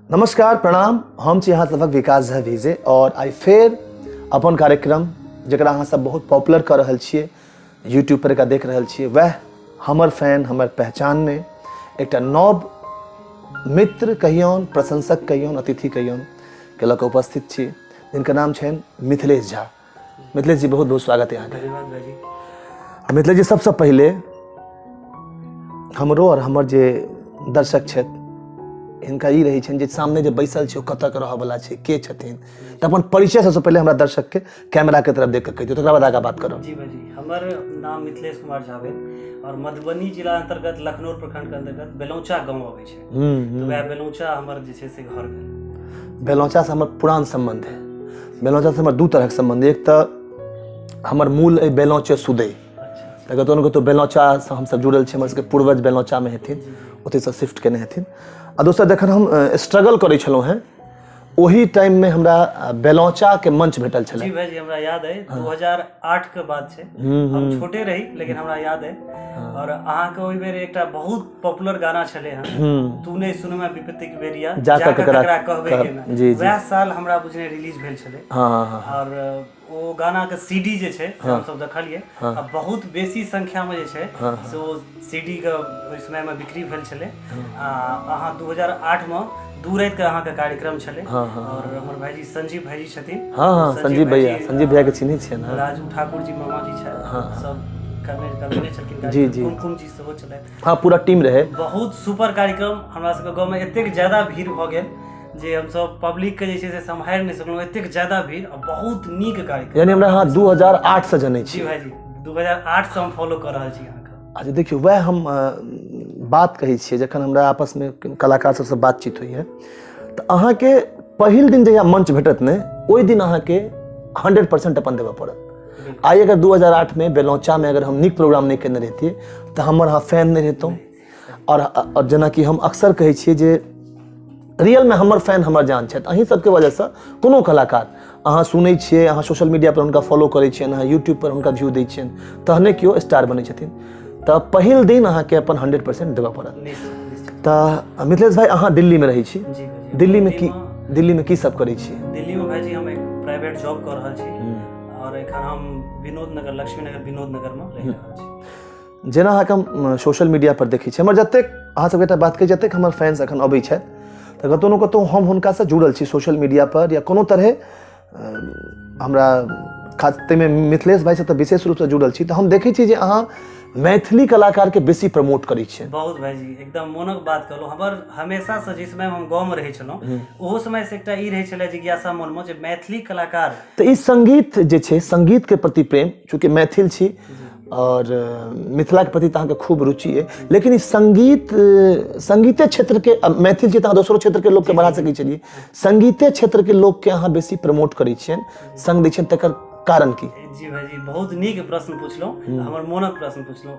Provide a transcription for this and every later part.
नमस्कार प्रणाम, हम छी अहाँ सभक विकास झा विजे और आई फेर अपन कार्यक्रम जकरा अहाँ सब बहुत पॉपुलर कर रहल छियै, यूट्यूब पर देख रहल छियै, वह हमर फैन हमर पहचान ने एकटा नव मित्र कहियौन, प्रशंसक कहियौन, अतिथि कहियौन के लऽ कऽ उपस्थित छी, जिनका नाम छनि मिथिलेश झा। मिथिलेश जी, बहुत बहुत स्वागत है अहाँके। धन्यवाद भाईजी। मिथिलेश जी, सबसे पहले हमरो और हमर जे दर्शक छथि इनका ई रही जे सामने जे बैसल छै कतक रह वाला छै, के छथिन, तो अपन परिचय सबसे पहले हमरा दर्शक के कैमरा के तरफ देख के कहि दियौ, तकर बाद आगा बात करब। जी भाईजी, हमर नाम मिथिलेश कुमार झा भेल और मधुबनी जिला अंतर्गत लखनौर प्रखंड के अंतर्गत बेलौचा गांव आबै छै। तो वह बेलौचा हमर जे छै से घर भेल। बेलौचा से हमर पुरान संबंध है। बेलौचा से हमर दू तरह के संबंध, एक तो हमर मूल है बेलौचे सुदय, तो बेलौचा से हम सब जुड़ल छी, हमर सबके पूर्वज बेलौचा में हेथिन, ओतय से शिफ्ट केने हेथिन। आ दोसर जखन हम स्ट्रगल करै छलहुँ हैं ओही टाइम में हमरा बेलौचा के मंच भेटल छलै। जी भाईजी, हमरा याद है 2008 के बात छै, हम छोटे रही लेकिन हमरा याद है। और अहाँ के ओइ बेर एकटा बहुत पॉपुलर गाना छले हैं, तूने सुनमा विपत्ति के बेरिया जाका ककरा कहबे के ना, वह साल हमरा बुझने रिलीज भेल छले। और ओ गाना के सीडी जे छै से हम सब देखलिए, आ बहुत बेसी संख्या में जे छै से ओ सीडी के ओइ समय में बिक्री भेल छले। अहाँ 2008 में दू रात के अहाँ के कार्यक्रम छले और हमर भाईजी संजीव भाईजी छथिन। संजीव भैया के चिन्है छियै ना, राजू ठाकुर जी मामा जी छै, सब करने छलखिन। जी कुमकुम जी सेहो छलै। पूरा टीम रहे। बहुत सुपर कार्यक्रम। हमरा सबके गाँव में एतेक ज्यादा भीड़ भ गेल जे हम सब पब्लिक के जे छै से सम्हारि नहि सकलहुँ, एतेक ज्यादा भीड़ और बहुत नीक कार्यक्रम। यानी हमरा 2008 से जनै छी। जी भाईजी, 2008 से हम फॉलो कर रहल छी अहाँके। अच्छा देखियो, वह हम बात कहै छियै जखन हमरा आपस में कलाकार सबसे बातचीत होइए तो अहाँ के पहिल दिन जहिया मंच भेटत ने, ओहि दिन अहाँ के 100% अपन देबऽ पड़त। आई अगर 2008 में बेलौचा में अगर हम नीक प्रोग्राम नहीं करने रहतिए तो हमर अहाँ फैन नहीं रहतौं। और जेना कि हम अक्सर कहै छियै जे रियल में हमर फैन हमर जान छथि। अहीं सबके वजह से कोनो कलाकार अहाँ सुनै छियै, अहाँ सोशल मीडिया पर हुनका फॉलो करै छियनि, अहाँ यूट्यूब पर हुनका व्यू दै छियनि, तहने केओ स्टार बनै छथिन। तऽ पहिल दिन अहाँ के अपन 100% देबऽ पड़त। तऽ मिथिलेश भाई, अहाँ दिल्ली में रहै छी। दिल्ली में की सब करै छी? दिल्ली में भाईजी हम एक प्राइवेट जॉब कर रहल छी और एखन हम विनोद नगर, लक्ष्मी नगर विनोद नगर में रहि रहल छी। जेना अहाँके हम सोशल मीडिया पर देखै छी, हमर जतेक अहाँ सबके बात कही, जतेक हमर फैंस एखन अबै छथि तऽ कतौ न कतौ हम हुनका से जुड़ल छी सोशल मीडिया पर या कोनो तरहे हमरा खास में मिथिलेश भाई से तऽ विशेष रूप से जुड़ल छी। तऽ हम देखै छी जे अहाँ मैथिली कलाकार के बेसी प्रमोट करै छियै। बहुत भाईजी, एकदम मोनक बात कहलहुँ। हमर हमेशा से जिस समय हम गाँव में रहै छलहुँ ओहो समय से एकटा ई रहै छलै जिज्ञासा मन में जे मैथिली कलाकार। तऽ ई संगीत जे छै, संगीत के प्रति प्रेम, चूँकि मैथिल छी और मिथिला के प्रति तो अहाँके खूब रुचि है, लेकिन इस संगीते क्षेत्र के मैथिल छी तऽ दोसरो क्षेत्र के लोग के बढ़ा सकै छलिए, संगीते क्षेत्र के लोग के अहाँ बेसी प्रमोट करै छियनि, संग दै छियनि, तकर कारण की? जी भाईजी, बहुत नीक प्रश्न पुछलहुँ, हमर मोनक प्रश्न पुछलहुँ।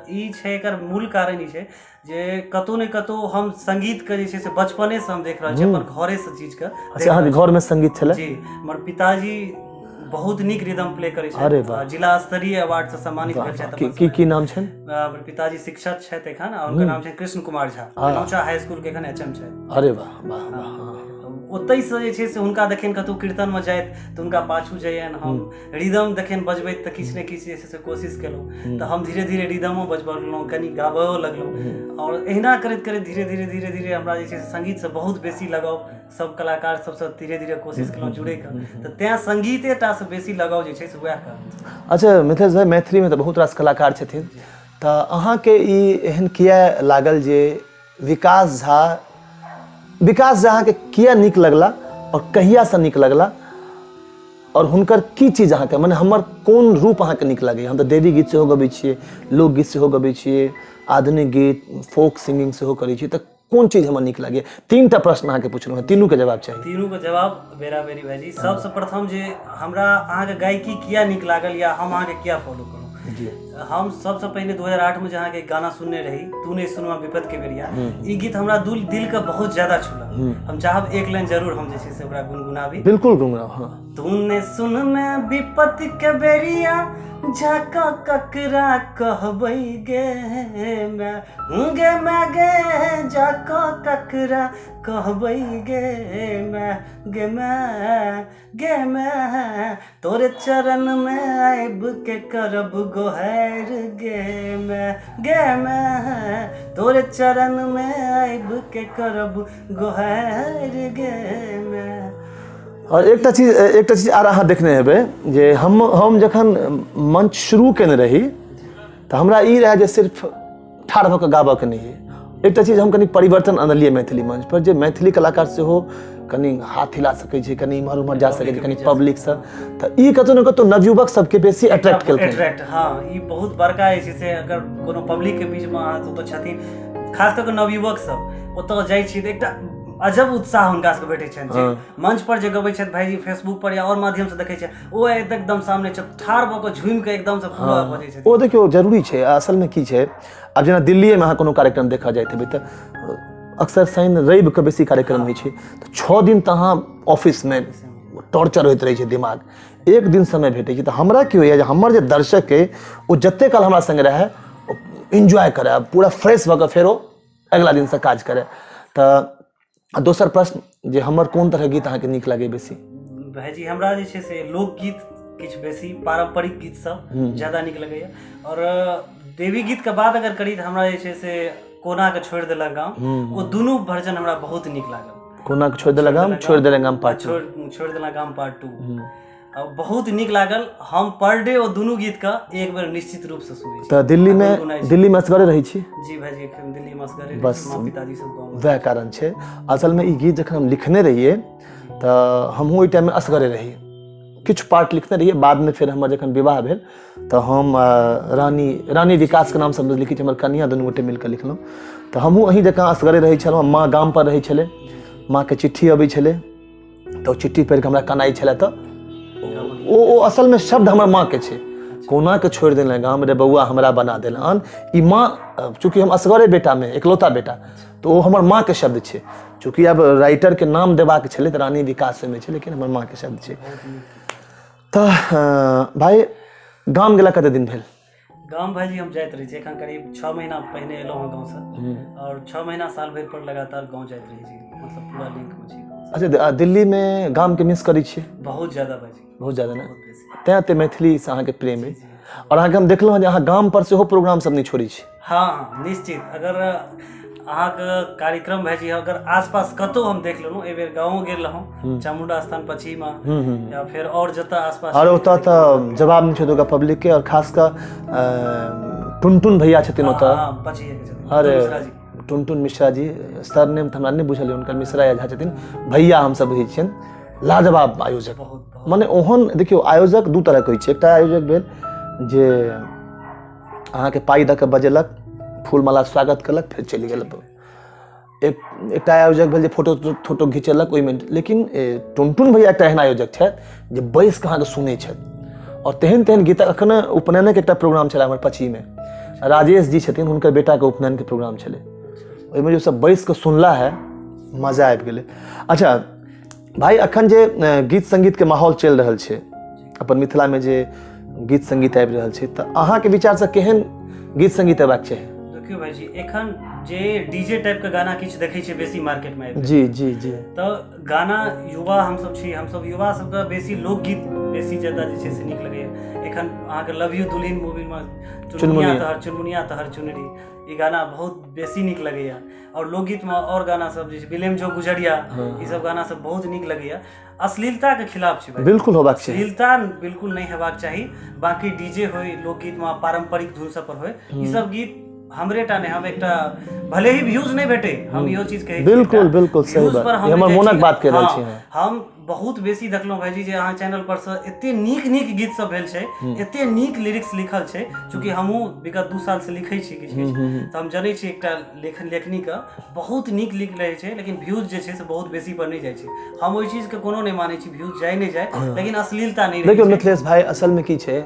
ई छै, एकर मूल कारण ई छै जे कतौ ने कतौ हम संगीत के जे छै से बचपने से हम देख रहल छी, अपन घरे से चीज के। अच्छा, अहाँके घर में संगीत छलै? जी, हमर पिताजी बहुत नीक रिदम प्ले करै छथि, जिला स्तरीय अवार्ड से सम्मानित भेल छथि। की नाम छनि? हमर पिताजी शिक्षक छथि एखन, और उनकर नाम छै कृष्ण कुमार झा, बेलौचा हाई स्कूल के एखन एचएम छै। अरे वाह वाह वाह। ओतय से जे छै से हुनका देखिन कतौ कीर्तन में जाइत तऽ हुनका पाछू जाइयनि, हम रिदम देखिन बजबैत तऽ किछु ने किछु जे छै से कोशिश केलहुँ, तऽ हम धीरे धीरे रिदमो बजबऽ लगलहुँ, कनि गाबहो लगलहुँ। और एहिना करैत करैत धीरे धीरे हमरा जे छै से संगीत से बहुत बेसी लगाव, सब कलाकार सबसे धीरे धीरे कोशिश केलहुँ जुड़ैके, तऽ तेँ संगीतेटा से बेसी लगाव जे छै से वएह कारण। अच्छा मिथिलेश भाई, मैथिली में तऽ बहुत रास कलाकार छथिन, तऽ अहाँके ई एहन किया लागल जे विकास झा अहाँके किया नीक लगला और कहिया से नीक लगला, और हुनकर की चीज अहाँके, माने हमर कोन रूप अहाँके नीक लगैए? हम तऽ देवी गीत सेहो गबै छियै, लोकगीत सेहो गबै छियै, आधुनिक गीत, फोक सिंगिंग सेहो करै छियै, तऽ कोन चीज हमरा नीक लागैए? 3टा प्रश्न अहाँके पुछलहुँ हैं, तीनू के जवाब चाहिए। तीनू के जवाब बेरा बेरी भाईजी। सबसे प्रथम जे हमरा अहाँके गायकी किया नीक लागल या हम अहाँके किया फॉलो करूँ? हम सबसे पहले 2008 में जहाँ के गाना सुनने रही, तूने सुनमा विपत के बेरिया, ई गीत हमरा दिल के बहुत ज्यादा छूला। हम चाहब एक लाइन जरूर हम जे छै से ओकरा गुनगुनाबी। बिल्कुल गुनगुनाओ। हाँ। तूने सुन में विपत्ति के बेरिया जाका ककरा कहबै गे मैं गे जाका ककरा कहबै गे मैं तोरे चरण में आइब के करब गोहार गे मैं तोरे चरण में आइब के करब गोहार गे मैं। और एकटा चीज आर अहाँ देखने हेबै जे हम जखन मंच शुरू केने रही तऽ हमरा ई रहै जे सिर्फ ठाढ़ भऽ कऽ गाबऽ के नहीं। एकटा चीज हम कनी परिवर्तन आनलियै मैथिली मंच पर, जे मैथिली कलाकार सेहो कनी हाथ हिला सकै छै, कनी इम्हर उम्हर जा सकै छै, कनी पब्लिक से, तऽ ई कतौ न कतौ नवयुवक सबके बेसी अट्रैक्ट केलकै। हाँ, ई बहुत बड़का है से अगर कोनो पब्लिक के बीच में अहाँ ओतऽ छथिन, खास कऽ नवयुवक सब ओतऽ जाइ छी तऽ एकटा अजब उत्साह हुनका सबके भेटै छनि जे मंच पर जे गबै छथि भाईजी, फेसबुक पर या और माध्यम से देखै छै, ओ एकदम सामने ठाढ़ भऽ कऽ झुमि कऽ एकदम से पूरा बजै छै। ओ देखियौ जरूरी छै, असल में की छै, आब जेना दिल्लीए में अहाँ कोनो कार्यक्रम देखऽ जाइत हेबै तऽ अक्सर शनि रवि के बेसी कार्यक्रम होइ छै, तऽ 6 दिन तऽ अहाँ ऑफिस में टॉर्चर होइत रहै छै दिमाग, एक दिन समय भेटै छै। तऽ हमरा की होइए जे हमर जे दर्शक अइ ओ जते काल हमरा संग रहै एंजॉय करे, पूरा फ्रेश भऽ कऽ फेरो अगला दिन से काज करे। तऽ दोसर प्रश्न जे हमर कोन तरह गीत अहाँके नीक लागे बेसी? भाईजी हमरा जे छै से लोकगीत किछु बेसी, पारंपरिक गीत सब ज्यादा नीक लगैया, और देवी गीत के बात अगर करी तऽ हमरा जे छै से कोना के छोड़ि देला गाम, ओ दुनू वर्जन हमरा बहुत नीक लागल। कोना के छोड़ि देला गाम, छोड़ि देला गाम पार्ट 2, छोड़ि देला गाम पार्ट 2 बहुत नीक लागल। हम पर डे ओ दुनू गीत का एक बेर निश्चित रूप से सुनै छी। तऽ दिल्ली में असगरे रहै छी? जी भाईजी, एखन दिल्ली में असगरे, बस पिताजी सब गाँव। वएह कारण छै, असल में ई गीत जखन हम लिखने रहिए तऽ हमहूँ ओहि टाइम में असगरे रहिए, किछु पार्ट लिखने रहिए। बाद में फिर हमर जखन विवाह भेल तऽ हम रानी विकास के नाम से लिखी, हमर कनिया दुनू गोटे मिलकर लिखलहुँ। तऽ हमहूँ अहीं जकाँ असगरे रहै छलहुँ, माँ गाम पर रहै छलै, माँ के चिट्ठी अबै छलै तऽ ओ चिट्ठी पढ़ि कऽ हमरा कनाइ छलै। तऽ ओ असल में शब्द हमर माँ के छै, कोना के छोड़ि देला गाम रे बउआ हमरा बना देला। ई माँ, चूँकि हम असगरे बेटा में एकलौता बेटा, तो वो हमर माँ के शब्द छै। चूँकि अब राइटर के नाम देबाक छलै तऽ रानी विकास में छै, लेकिन हमर माँ के शब्द छै। तऽ भाई गाम गेला कते दिन भेल? गाम भाईजी हम जाइत रही छी, एखन करीब 6 महीना पहिने एलहुँ हँ गाँव से, और 6 महीना साल भरि पर लगातार गाँव जाइत रही छी, मतलब पूरा लिंक में छी। अच्छा, दिल्ली में गाम के मिस करै छियै? बहुत ज्यादा भाईजी, बहुत ज्यादा ना, तें मैथिली से अहाँके प्रेम है। और अहाँके हम देखलहुँ जे अहाँ गाम पर सेहो प्रोग्राम सब नहीं छोड़ी छी। हाँ निश्चित, अगर अहाँके कार्यक्रम भाईजी अगर आसपास कतौ हम देख लेलहुँ, एहि बेर गाँव गेल रहौं चामुंडा स्थान पछी में, या फिर और जतऽ आसपास, और ओतऽ तऽ जवाब नहीं छै ओतुका पब्लिक के, और खास कऽ टुनटुन भैया छथिन ओतऽ, अरे टुनटुन मिश्रा जी, सर नेम तऽ हमरा नहीं बुझल है हुनकर, मिश्रा या झा छथिन, भैया हमसब बुझै छियनि, लाजवाब आयोजक। माने ओहन देखियौ आयोजक दू तरह के होइ छै, एकटा आयोजक भेल जे अहाँके पाई दऽ कऽ बजेलक, फूलमाला स्वागत कलक, फिर चलि गेल। एकटा आयोजक भेल जे फोटो घिचेलक ओहिमे। लेकिन टुनटुन भैया एकटा एहन आयोजक छथि जे बैस कऽ अहाँके सुनै छथि, और तेहन गीत। अखन उपनयनक एकटा प्रोग्राम छलै हमर पची में, राजेश जी छथिन, हुनकर बेटा के उपनयन के प्रोग्राम छलै, ओहिमे जो सब बैस कऽ सुनला है, मजा आबि गेलै। अच्छा भाई, अखन जे गीत संगीत के माहौल चलि रहल छै अपन मिथिला में, जे गीत संगीत आबि रहल छै, तऽ अहाँके विचार से केहन गीत संगीत एबाक चाही? देखियो भाईजी, एखन जे डीजे टाइप के गाना किछु देखै छै बेसी मार्केट में, जी जी जी, तऽ गाना युवा हमसब छी, हमसब युवा सबके बेसी लोकगीत बेसी ज्यादा जे छै से नीक लगैया। एखन अहाँके लव यू दुल्हन मूवी में चुनमुनिया तहर चुनरी, ई गाना बहुत बेसी नीक लगैया। और लोकगीत में और गाना सब जे बिलेम जो गुजरिया, ई सब गाना सब बहुत नीक लगैया। अश्लीलता के खिलाफ छै, बिल्कुल होबाक चाही, अश्लीलता बिल्कुल नहीं हेबाक चाही। बाकी डीजे होय, लोकगीत में पारंपरिक धुन सब पर होय, ई सब गीत हमरे टा नहीं, हम एकटा भले ही व्यूज नहीं भेटे, हम इहो चीज कहै छी, बिल्कुल सही बात, हमर मोनक बात कह रहल छी। हम बहुत बेसी देखलहुँ भाईजी जे अहाँ चैनल पर से एते नीक गीत सब भेल छै, एते नीक लिरिक्स लिखल छै, चूँकि हमहूँ विगत 2 साल से लिखै छी किछु, तऽ हम जनै छी एकटा लेखनी के बहुत नीक लिख रहै छै, लेकिन व्यूज जे छै से बहुत बेसी पर नहीं जाइ छै। हम ओहि चीज के कोनो नहीं मानै छी, व्यूज जाए नहीं जाए, लेकिन अश्लीलता नहीं। देखियो मिथिलेश भाई, असल में की छै,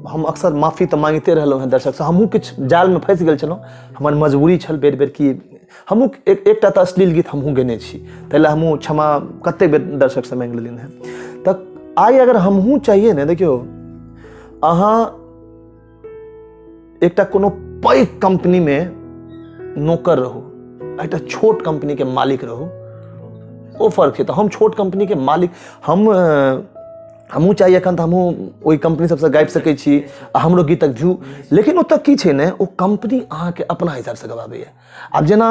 हम अक्सर माफी तऽ मांगते रहलहुँ हैं दर्शक से, हमहूँ किछु जाल में फंसि गेल छलहुँ, हमर मजबूरी छल बेर की हमहूँ एकटा तऽ अश्लील गीत हमहूँ गेने छी, ताहि हमहूँ क्षमा कतेक बेर दर्शक से मांगि लेलियनि हैं। तऽ आइ अगर हमहूँ चाहिए ने, देखियौ अहाँ एकटा कोनो पैघ कंपनीमे नौकर रहू, एकटा छोट कंपनी के मालिक रहू, ओ फर्क है। तो हम छोट कंपनी के मालिक, हमहूँ चाहिए एखन तऽ हमहूँ ओहि कंपनी सबसँ गाबि सकै छी आ हमरो गीतक व्यू, लेकिन ओतऽ की छै ने, ओ कंपनी अहाँके अपना हिसाबसँ गवाबैए। आब जेना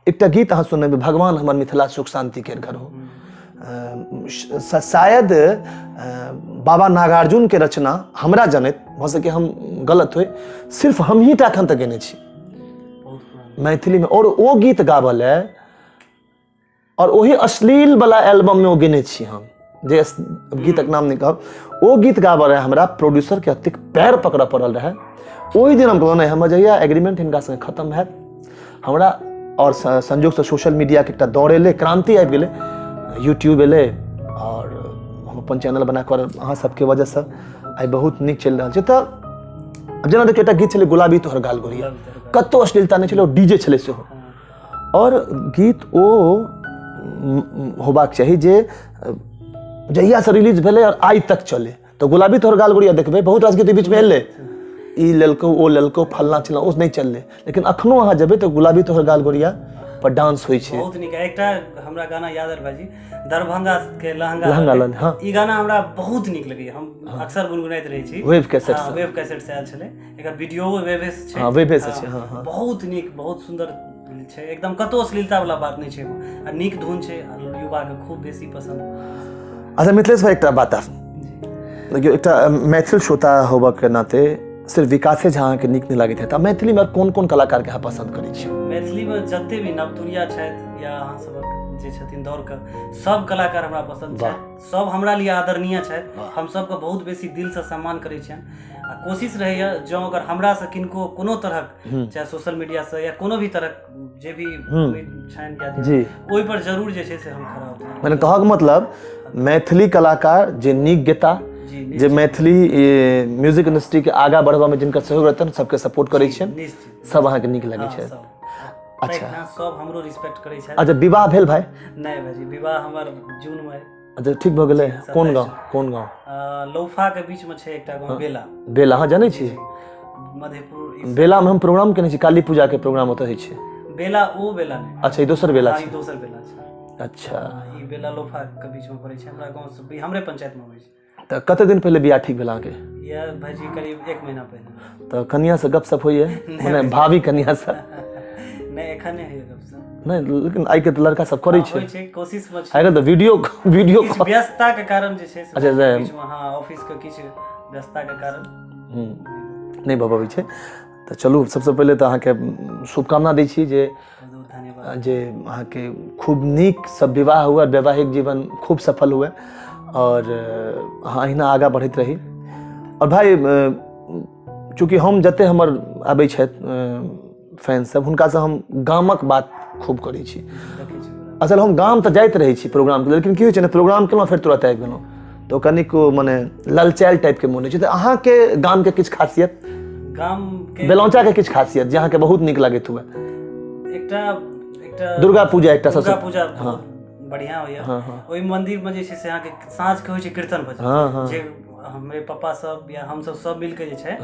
एकटा गीत अहाँ सुनबै, भगवान हमर मिथिला सुख शांति केर घर हो, शायद बाबा नागार्जुन के रचना हमरा जनैत, भऽ सके हम गलत होय, सिर्फ हम ही टा एखन तक गेने छी मैथिली में, और ओ गीत गाबल है, और वही अश्लील वाला एल्बम में वो गेने छी हम, जे गीतक नाम नहीं कहब, ओ गीत गाबल रहे, हमरा प्रोड्यूसर के अतिक पैर पकड़ पड़ल रहे। ओहि दिन हम कहलहुँ नहीं, हम जहिया एग्रीमेंट हिनका संगे खत्म हैत, हमरा और संजोग से सोशल मीडिया के एकटा दौड़ एलै, क्रांति आबि गेलै, यूट्यूब एलै, और हम अपन चैनल बना कर अहाँ सबके वजह से आइ बहुत नीक चलि रहल छै। तऽ जेना देखियौ एकटा गीत छलै गुलाबी तोहर गाल गोरिया, कतौ अश्लीलता नहीं छलै, ओ डीजे छलै सेहो, और गीत ओ होबाक चाही जे जहिया से रिलीज भेलै और आइ तक चले। तो गुलाबी तोहर गाल गोरिया देखबै, बहुत रास गीत बीच में एलै, ई लेलको ओ लेलको फलना चिलना, ओ नहीं चललै, लेकिन अखनो अहाँ जेबै तो गुलाबी तोहर गाल गोरिया पर डांस होइ छै। बहुत नीक। एकटा हमरा गाना याद आयल भाजी, दरभंगा के लहंगा, हाँ, ई गाना हमरा बहुत नीक लगैए, हम अक्सर गुनगुनाइत रहै छी। वेब कैसेट से, वेब कैसेट से आयल छलै, एकर वीडियो वेबे से छै, हां वेबे से छै, हां, बहुत नीक, बहुत सुंदर छै, एकदम कतौ अश्लीलता वाला बात नहीं छै, आ नीक धुन छै, युवा के खूब बेसी पसंद। अच्छा मिथिलेश भाई, एकटा बात देखियो, एकटा मैथिल श्रोता होबऽ के नाते सिर्फ विकासे झा अहाँके नीक नहीं लागैत है, तऽ मैथिली में कोन कोन कलाकार के अहाँ पसंद करै छी? मैथिली में जते भी नवतुरिया छथि या अहाँ सबक जे छथिन दौड़ के, सब कलाकार हमरा पसंद छथि, सब हमरा लिए आदरणीय छथि, हम सबके बहुत बेसी दिल से सम्मान करै छियनि। आ कोशिश रहैया जँ अगर हमरा से किनको कोनो तरहक, चाहे सोशल मीडिया से या कोनो भी तरहक जे भी छनि या जी, ओहि पर जरूर जे छै से हम खड़ा उतरब। मैंने कहक मतलब मैथिली कलाकार जे नीक गेता, जे मैथिली म्यूजिक इंडस्ट्री के आगा बढ़वा में जिनका सहयोग रहतन, सबके सपोर्ट करै छियनि, सब अहाँके नीक लगै छै। अच्छा, सब हमरो रिस्पेक्ट करै छै। अच्छा, विवाह भेल भाई? नहीं भाजी, विवाह हमर जून में। अच्छा, ठीक भऽ गेलै। कोन गाँव? कोन गाँव? लौफा के बीच में छै एकटा गाँव, बेला। बेला, हाँ जानै छी, मधेपुर। बेला में हम प्रोग्राम केने छी, काली पूजा के प्रोग्राम ओतऽ होइ छै। बेला ओ बेला नहीं। अच्छा, ई दोसर बेला हाँ, छै। ई दोसर बेला छै। अच्छा, ई बेला लौफा के बीच में पड़ै छै, हमरा गाँव से, हमरे पंचायत में होइ छै। तऽ कते दिन पहले बियाह ठीक भेल अहाँके? या भाजी करीब 1 महीना पहले। तऽ कनिया से गपशप होइए, माने भाभी कनिया से? नहीं, एखन नहीं होइए गपशप। नहीं, लेकिन आइ के तऽ लड़का सब करै छै, होइ छै, कोशिश में छै। आइ तऽ वीडियो किछु व्यस्तता के कारण जे छै से, अच्छा, बीच में, हाँ, ऑफिस के किछु व्यस्तता के कारण नहीं भऽ पबै छै। तऽ चलू, सबसे पहले तऽ अहाँके शुभकामना दै छी जे अहाँके खूब नीक सब विवाह हुए, वैवाहिक जीवन खूब सफल हुए, और अहाँ अहिना आगाँ बढ़ैत रही। और भाई, चूँकि हम जते हमर आबै छथि फैन सब, हुनका से हम गामक बात खूब करै छी। असल हम गाम तऽ जाइत रहै छी प्रोग्राम के, लेकिन की होइ छै ने, प्रोग्राम केलहुँ फेर तुरंत आबि गेलहुँ, तो कनिक मने ललचायल टाइप के मोन होइ छै। तऽ अहाँके गाम के किछु खासियत, गाम के बेलौंचा के किछु खासियत जे अहाँके बहुत नीक लागैत हुए? एकटा दुर्गा पूजा, एकटा सबसे दुर्गा पूजा बढ़िया होइए। ओहि मंदिर में जे छै से अहाँके साँझ के होइ छै कीर्तन भजन, जे हमरे पापा सब या हम सब मिल के जे छै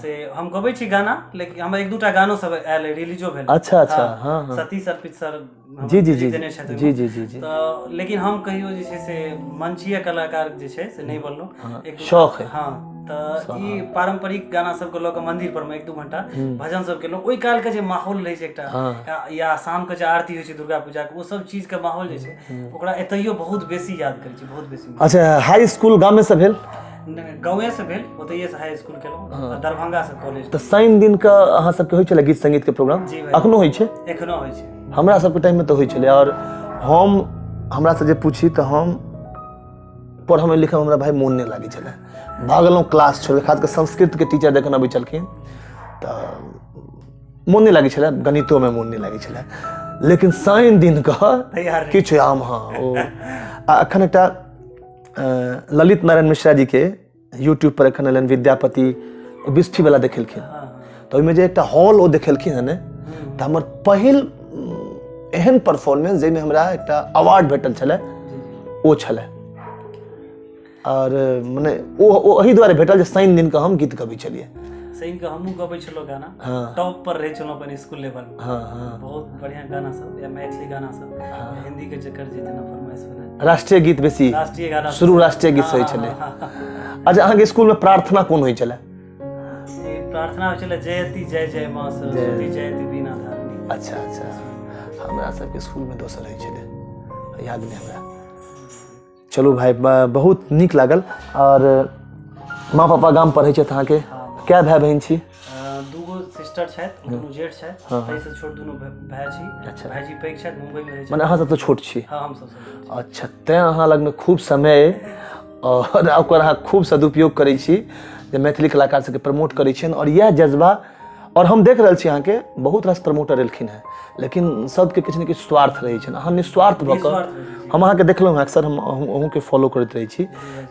से हम गबै छी गाना, लेकिन हमर 1-2टा गानो सब आयल है, रिलीजो भेल। अच्छा, हाँ, सतीश अर्पित सर जी, देने छथिन। जी। तऽ लेकिन हम कहियो जे छै से मंचीय कलाकार जे छै से नहीं बनलहुँ, एक शौक है। हाँ, तऽ ई पारंपरिक गाना सबके लऽ कऽ मंदिर पर में 1-2 घंटा भजन सब केलहुँ। ओहि काल के जे माहौल रहै छै एकटा, या शाम के जे आरती होइ छै दुर्गा पूजा के, ओ सब चीज के माहौल जे छै ओकरा एतैयो बहुत बेसी याद करै छी, बहुत बेसी। अच्छा, हाई स्कूल गामे से भेल? गाँवे से भेल, ओतहिए से हाई स्कूल केलहुँ, दरभंगा से कॉलेज। तऽ शनि दिन के अहाँ सबके होइ छलै गीत संगीत के प्रोग्राम? अखनो होइ छै? एखनो होइ छै। हमरा सबके टाइम में तऽ होइ छलै, और हमरा से जे पूछी तऽ हम पढ़ऽ लिखऽ में हमरा भाई मोन नहीं लागै छलै, भागलहुँ क्लास छोड़, खास कर संस्कृत के टीचर जखन अबै छलखिन तऽ मोन नहीं लागै छलै, गणितो में मोन नहीं लागै छलै, लेकिन शनि दिन के किछु आम, हाँ, ओ अखन एकटा ललित नारायण मिश्रा जी के यूट्यूब पर एखन एलनि विद्यापति बिष्ठी वाला देखेलखिन, तऽ ओहिमे जे एकटा हॉल ओ देखेलखिन हँ ने, तऽ हमर पहिल एहन परफॉर्मेंस जाहिमे हमरा एकटा अवार्ड भेटल छलै ओ छलै और मने ओ एही दुआरे भेटल जे शनि दिन के हम गीत गबै छलियै सही के हमहू गबै छलो गाना टॉप पर रहे छलो अपन स्कूल लेवल में बहुत बढ़िया गाना सब या मैथिली गाना सब हिंदी के चक्कर जितना फरमाइश बना राष्ट्रीय गीत बेसी राष्ट्रीय गाना शुरू राष्ट्रीय गीत होय छलै अच्छा अहाँ के स्कूल में प्रार्थना कोन होय छलै प्रार्थना होय छलै जयति जय जय मां सरस्वती जयति बीना धारणी अच्छा अच्छा हमरा सबके स्कूल में दोसर होय छलै याद नहीं हमरा चलो भाई बहुत नीक लागल और माँ पापा गाम पढ़े छथि अहाँ के क्या भाई बहन छी दूगो सिस्टर छथि दुनू जेठ छथि ताहि से छोट दुनू भाई छी अच्छा भाईजी पैघ छथि मुंबई में रहै छथि माने अहाँ सब तो छोट छी हां हम सब छोट अच्छा तें अहाँ लग में खूब समय और ओकर अहाँ खूब सदुपयोग करै छी जे मैथिली कलाकार सबके प्रमोट करै छियनि और यह जज्बा और हम देख रहल छी अहाँ के बहुत रास प्रमोटर एलखिन हैं लेकिन सबके किछु ने किछु स्वार्थ रहै छनि अहाँ निस्वार्थ भऽ कऽ हम अहाँ के देखलहुँ हैं अक्सर हम अहूँ के फॉलो करैत रहै छी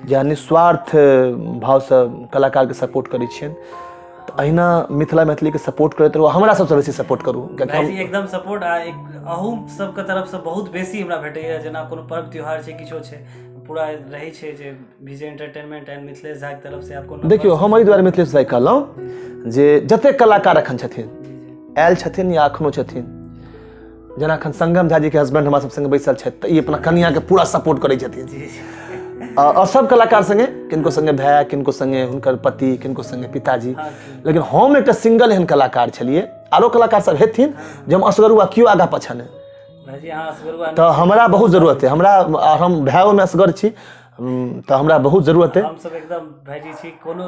जे निस्वार्थ भाव से कलाकार के सपोर्ट करै छियनि तो अहिना मिथिला मैथिली के सपोर्ट करैत रहू हमरा सबसे बेसी सपोर्ट करू भाईजी एकदम सपोर्ट आ अहूँ सबके तरफ से बहुत बेसी हमरा भेटैया जेना कोनो पर्व त्योहार छै किछो छै पूरा रहै छै जे विजय एंटरटेनमेंट एंड मिथिलेश झा के तरफ से आपको देखियो हम एहि दुआरे मिथिलेश झा कहलहुँ जे जते कलाकार अखन छथिन आयल छथिन या अखनो छथिन जेना अखन संगम झा जी के हस्बैंड हमरा सब संगे बैसल छथि तऽ ई अपना कनिया के पूरा सपोर्ट करै छथिन और सब कलाकार संगे किनको संगे भाई किनको संगे हुनकर पति किनको संगे पिताजी लेकिन हम एकटा सिंगल एहन कलाकार छलिए आरो कलाकार सब हेथिन जे हम असगरुआ क्यों आगा पछा ने भाईजी अहाँ असगरुआ तो हमरा बहुत जरूरत है हमरा हम भाइयों में असगर छी तो हमरा बहुत जरूरत है हम सब एकदम भाईजी छी कोनो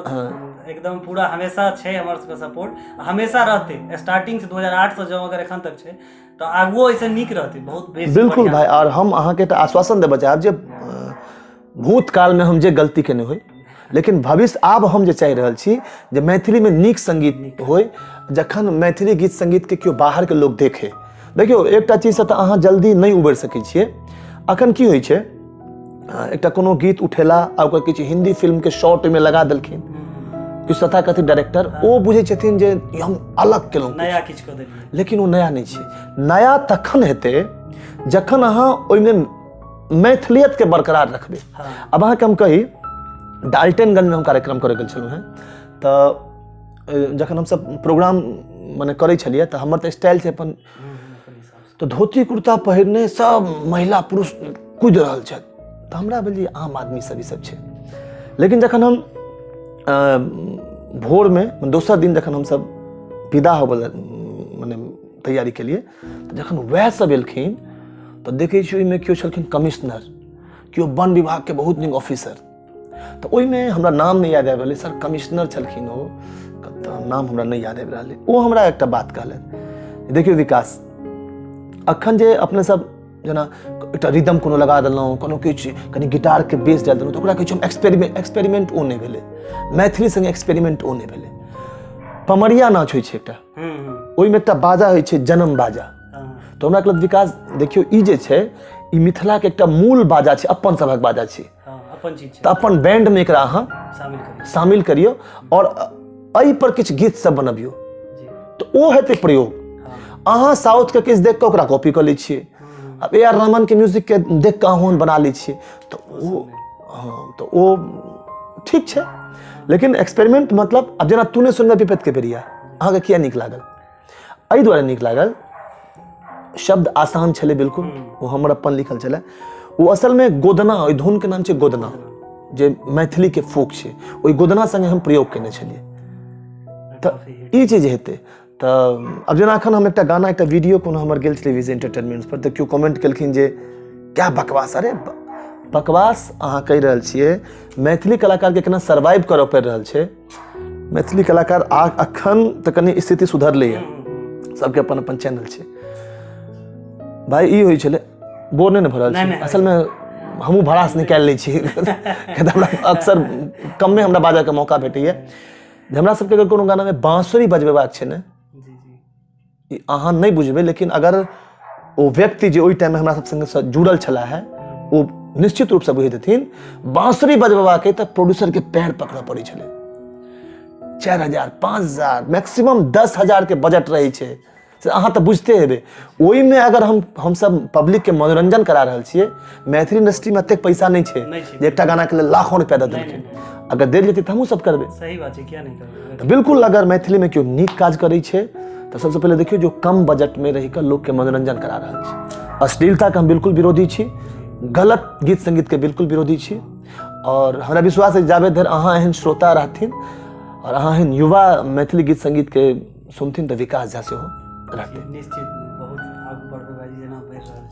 एकदम पूरा हमेशा छै हमर सबके सपोर्ट हमेशा रहते स्टार्टिंग से 2008 से जब अगर एखन तक छै तो आगुओ ऐसे नीक रहते बहुत बेसी बिल्कुल भाई और हम अहाँ के आश्वासन देबे चाहब जे भूतकाल में हम जे गलती केने होय लेकिन भविष्य आब हम जे चाहि रहल छी जे मैथिली में नीक संगीत होय जखन मैथिली गीत संगीत के केओ बाहर के लोग देखे देखियो एकटा चीज से तो अहाँ जल्दी नहीं उबैर सकै छियै अखन की होय छै एकटा कोनो गीत उठेला आ ओकर किछु हिंदी फिल्म के शॉर्ट में लगा देलखिन किछु तथाकथित डायरेक्टर ओ बुझै छथिन जे हम अलग केलहुँ नया किछु कऽ देलियै लेकिन ओ नया नहीं छै नया तखन हेतै जखन अहाँ ओहिमे मैथिलियत के बरकरार रखबे अब अहाँ के हम कही डाल्टनगंज में हम कार्यक्रम करे गेल छलहुँ हैं तो जखन हम सब प्रोग्राम माने करे छलिए तो हमर तो स्टाइल छै अपन तो धोती कुर्ता पहिरने सब महिला पुरुष कूद रहल छथि तो हमरा भेल आम आदमी सब ई सब छै लेकिन जखन हम भोर में दोसर दिन जखन हम सब विदा होबे माने तैयारी के लिए तो जखन वह सब एलखिन तो देखे छी ओहिमे केओ छलखिन कमिश्नर केओ वन विभाग के बहुत नीक ऑफिसर तो ओहिमे हमरा नाम नहीं याद आबि रहलै सर कमिश्नर छलखिन ओ नाम हमरा नहीं याद आबि रहलै ओ हमरा एकटा बात कहलनि देखियो विकास अखन जे अपने सब जेना एकटा रिदम कोनो लगा देलहुँ कोनो किछु कनि गिटार के बेस डालि देलहुँ तो ओकरा कहै छै हम एक्सपेरिमेंट ओ नहि भेलै मैथिली संगे एक्सपेरिमेंट ओ नहि भेलै पमरिया नाच होइ छै एकटा ओहिमे एकटा बाजा होइ छै जनम बाजा तो हमरा कहलक विकास देखियो ई जे छै ई मिथिला के एकटा मूल बाजा छै अपन सभक बाजा छै अपन चीज छै तऽ अपन बैंड में एकरा अहाँ शामिल करियो और एहि पर किछु गीत सब बनबियो तो ओ हेतै प्रयोग अहाँ साउथ के किछु देख के ओकरा कॉपी कर लै छियै अब ए आर रहमान के म्यूजिक के देख के अहाँ बना लै छियै तो ओ ठीक छै लेकिन एक्सपेरिमेंट मतलब अब जेना तूने सुनबे विपत के बेरिया अहाँ के किया नीक लागल एहि दुआरे नीक लागल शब्द आसान छलै बिल्कुल वो हमर अपन लिखल छलै वो असल में गोदना ओहि धुन के नाम छै गोदना जे मैथिली के फोक छै ओहि गोदना संगे हम प्रयोग केने छलियै तऽ ई चीज हेतै तऽ अब जेना एखन हम एकटा गाना एकटा वीडियो कोनो हमर गेल छलै विजय एंटरटेनमेंट पर तऽ केओ कमेंट केलखिन जे क्या बकवास अरे बकवास अहाँ कहि रहल छियै मैथिली कलाकार के केना सर्वाइव करऽ पड़ि रहल छै मैथिली कलाकार अखन तऽ कनि स्थिति सुधरलैए सबके अपन अपन चैनल छै भाई ई होइ छलै बोर नहीं भरल छै असल में हमहूँ भाड़ासँ निकालि लै छी हमरा अक्सर कमे हमरा बाजऽ के मौका भेटैए हमरा सबके अगर कोनो गाना में बांसुरी बजबेबाक छै ने अहाँ नहीं बुझबे लेकिन अगर वो व्यक्ति जो ओहि टाइम में हमरा सब संगे जुड़ल छला है वो निश्चित रूप से बुझे देथिन बांसुरी बजबेबाक है तो प्रोड्यूसर के पैर पकड़ऽ पड़ै छलै 4,000 5,000 मैक्सिमम 10,000 के बजट रहे छै अहाँ तऽ बुझते हेबै ओहिमे अगर हम सब पब्लिक के मनोरंजन करा रहल छियै मैथिली इंडस्ट्री में एतेक पैसा नहीं छै जे एकटा गाना के लेल लाखों रुपया दऽ देलखिन अगर देल जेतै तऽ हमहूँ सब करबै सही बात छै किया नहीं करबै तऽ बिल्कुल अगर मैथिली में केओ नीक काज करै छै तऽ सबसे पहले देखियो जो कम बजट में रहि कऽ लोक के मनोरंजन करा रहल छै अश्लीलता के हम बिल्कुल विरोधी छी गलत गीत संगीत के बिल्कुल विरोधी छी और हमरा विश्वास है जाबे धरि अहाँ एहन श्रोता रहथिन और अहाँ एहन युवा मैथिली गीत संगीत के सुनथिन तऽ विकास झा सेहो रहथिन निश्चित बहुत आगू बढ़बै भाई जेना बढ़ि रहल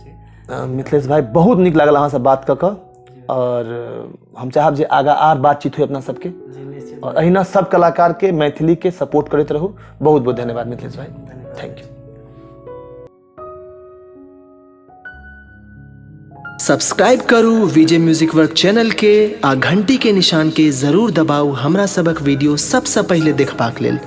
छै मिथिलेश भाई बहुत नीक लागल अहाँ से बात कऽ कऽ और हम चाहब जे आगा आर बातचीत हो अपना सबके और अहिना सब कलाकार के मैथिली के सपोर्ट करते रहू बहुत बहुत धन्यवाद मिथिलेश भाई थैंक यू सब्सक्राइब करू विजय म्यूजिक वर्क चैनल के आ घंटी के निशान के जरूर दबाऊ हमरा सबक वीडियो सबसे पहले देखबाक लेल।